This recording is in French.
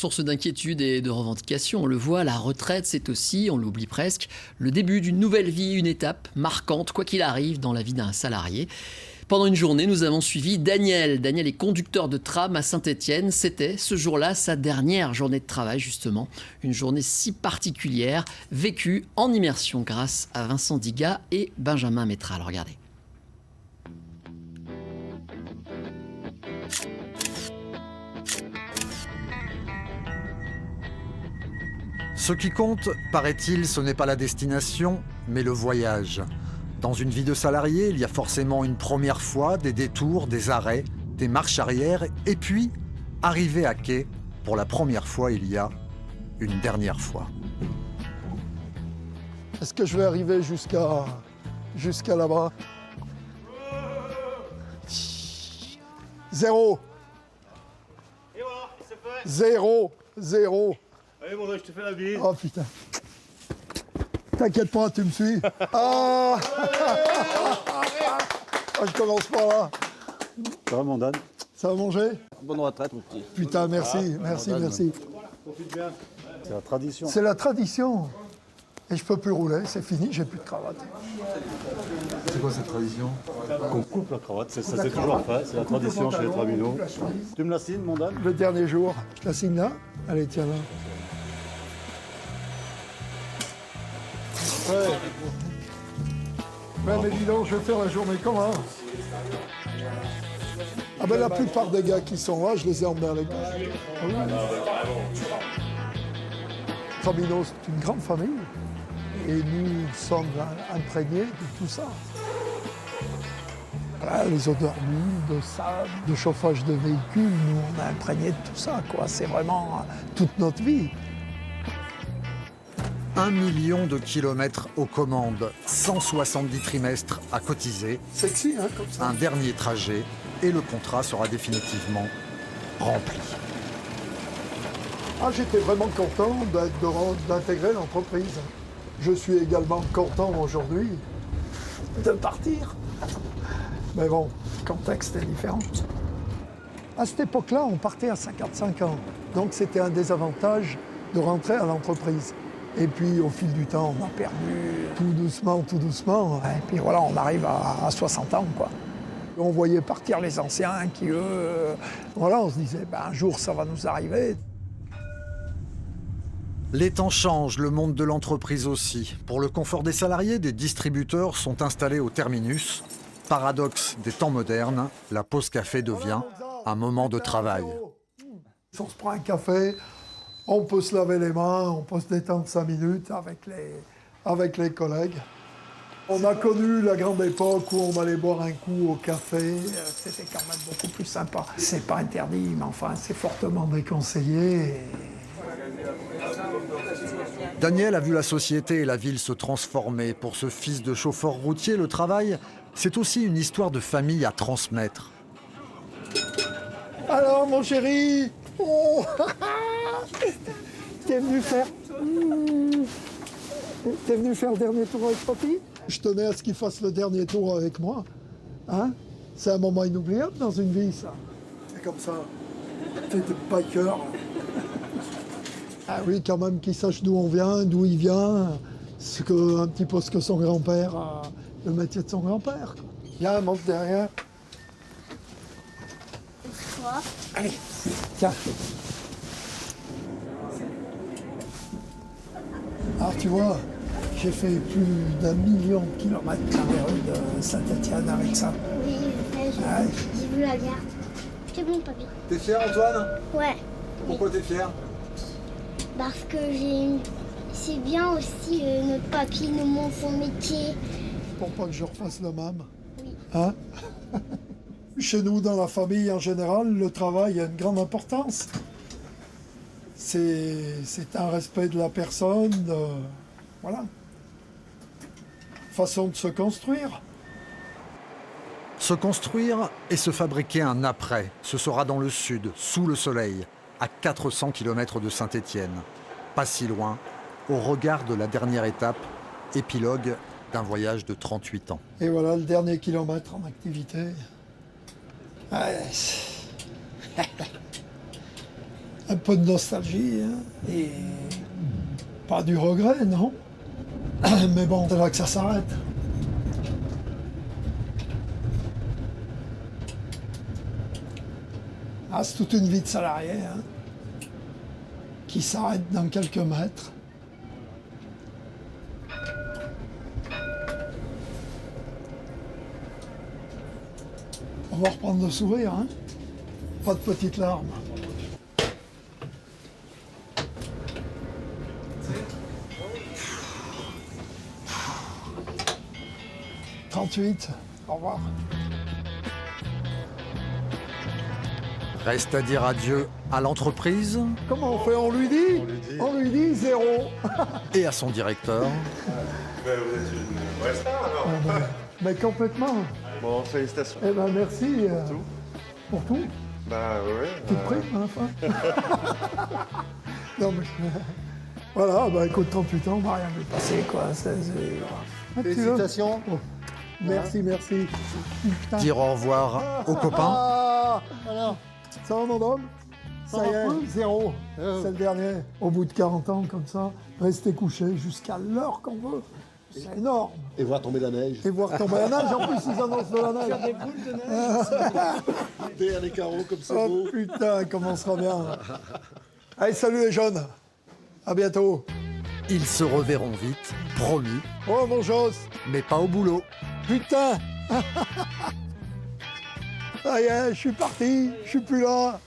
Source d'inquiétude et de revendication, on le voit, la retraite, c'est aussi, on l'oublie presque, le début d'une nouvelle vie, une étape marquante, quoi qu'il arrive, dans la vie d'un salarié. Pendant une journée, nous avons suivi Daniel. Daniel est conducteur de tram à Saint-Étienne. C'était ce jour-là sa dernière journée de travail, justement. Une journée si particulière, vécue en immersion grâce à Vincent Diga et Benjamin Métral. Regardez. Ce qui compte, paraît-il, ce n'est pas la destination, mais le voyage. Dans une vie de salarié, il y a forcément une première fois, des détours, des arrêts, des marches arrière, et puis, arriver à quai, pour la première fois, il y a une dernière fois. Est-ce que je vais arriver jusqu'à là-bas? 0. Et voilà, c'est fait. 0. Allez, bon, je te fais la bise. Oh putain. T'inquiète pas, tu me suis. Ah, je commence par là. Ça va, mon Dan? Ça va manger? Bonne retraite, mon petit. Putain, merci. Profite bien. C'est la tradition. C'est la tradition. Et je peux plus rouler, c'est fini, j'ai plus de cravate. C'est quoi cette tradition? Qu'on coupe la cravate, ça c'est toujours fait. C'est la tradition chez les trabinaux. Tu me la signes, mon Dan? Le dernier jour, je la signe là. Allez, tiens là. Ouais, mais dis donc, je vais faire la journée comment? Ah ben la plupart des gars qui sont là, je les ai emmenés avec moi. Ah oui. Trabino, c'est une grande famille. Et nous sommes imprégnés de tout ça. Voilà, les odeurs d'huile, de sable, de chauffage de véhicules, nous on est imprégnés de tout ça, quoi. C'est vraiment toute notre vie. 1 million de kilomètres aux commandes, 170 trimestres à cotiser, Sexy, hein, comme ça. un dernier trajet et le contrat sera définitivement rempli. Ah, j'étais vraiment content d'intégrer l'entreprise. Je suis également content aujourd'hui de partir. Mais bon, le contexte est différent. À cette époque-là, on partait à 55 ans. Donc c'était un désavantage de rentrer à l'entreprise. Et puis au fil du temps, on a perdu tout doucement. Et puis voilà, on arrive à 60 ans, quoi. On voyait partir les anciens qui, eux, voilà, on se disait, ben, un jour ça va nous arriver. Les temps changent, le monde de l'entreprise aussi. Pour le confort des salariés, des distributeurs sont installés au terminus. Paradoxe des temps modernes, la pause café devient un moment de travail. On se prend un café, on peut se laver les mains, on peut se détendre 5 minutes avec les collègues. On a connu la grande époque où on allait boire un coup au café. C'était quand même beaucoup plus sympa. C'est pas interdit, mais enfin, c'est fortement déconseillé. Daniel a vu la société et la ville se transformer. Pour ce fils de chauffeur routier, le travail, c'est aussi une histoire de famille à transmettre. Alors, mon chéri, oh, t'es venu faire le dernier tour avec papy? Je tenais à ce qu'il fasse le dernier tour avec moi. Hein? C'est un moment inoubliable dans une vie, ça. C'est comme ça. T'es de biker. Ah oui, quand même, qu'il sache d'où on vient, d'où il vient, un petit peu ce que son grand-père a, le métier de son grand-père. Viens, monte derrière. Quoi? Allez, tiens. Alors tu vois, j'ai fait plus d'1 million de kilomètres carrés de Saint-Étienne avec ça. Oui, Ah, j'ai vu la carte. C'est bon, papy. T'es fier, Antoine? Ouais, Pourquoi t'es fier? parce que c'est bien aussi notre papy nous montre son métier. pour pas que je refasse le même. Oui. Hein? Chez nous, dans la famille en général, le travail a une grande importance. C'est un respect de la personne, voilà. Façon de se construire. Se construire et se fabriquer un après, ce sera dans le sud, sous le soleil, à 400 km de Saint-Étienne. Pas si loin, au regard de la dernière étape, épilogue d'un voyage de 38 ans. Et voilà le dernier kilomètre en activité. Ouais. Un peu de nostalgie, hein, et pas du regret, non. Mais bon, c'est là que ça s'arrête. Ah, c'est toute une vie de salarié, hein, qui s'arrête dans quelques mètres. On va reprendre le sourire, hein. Pas de petites larmes. 38, au revoir. Reste à dire adieu à l'entreprise Comment on fait? On lui dit? On lui dit 0. et à son directeur. Vous êtes une vraie star alors. Mais complètement. Bon, félicitations. Eh ben merci pour tout. Bah ouais. Tout prix à la fin. Non, mais, voilà, bah écoute, 38 ans, on va rien vu passer, quoi. Félicitations. Oh, merci, merci. Putain. Dire au revoir aux copains. Ah, alors, ça va, mon homme? Ça y est, 0. C'est le dernier. Au bout de 40 ans, comme ça, rester couché jusqu'à l'heure qu'on veut. C'est énorme. Et voir tomber la neige. Et voir tomber la neige, en plus, ils annoncent de la neige. Faire des boules de neige. Derrière les carreaux comme c'est Oh beau. putain, comment on sera bien. Allez, salut les jeunes. À bientôt. Ils se reverront vite, promis, Oh, mon Joss. mais pas au boulot. Putain. Ça y est, je suis parti. Je suis plus là.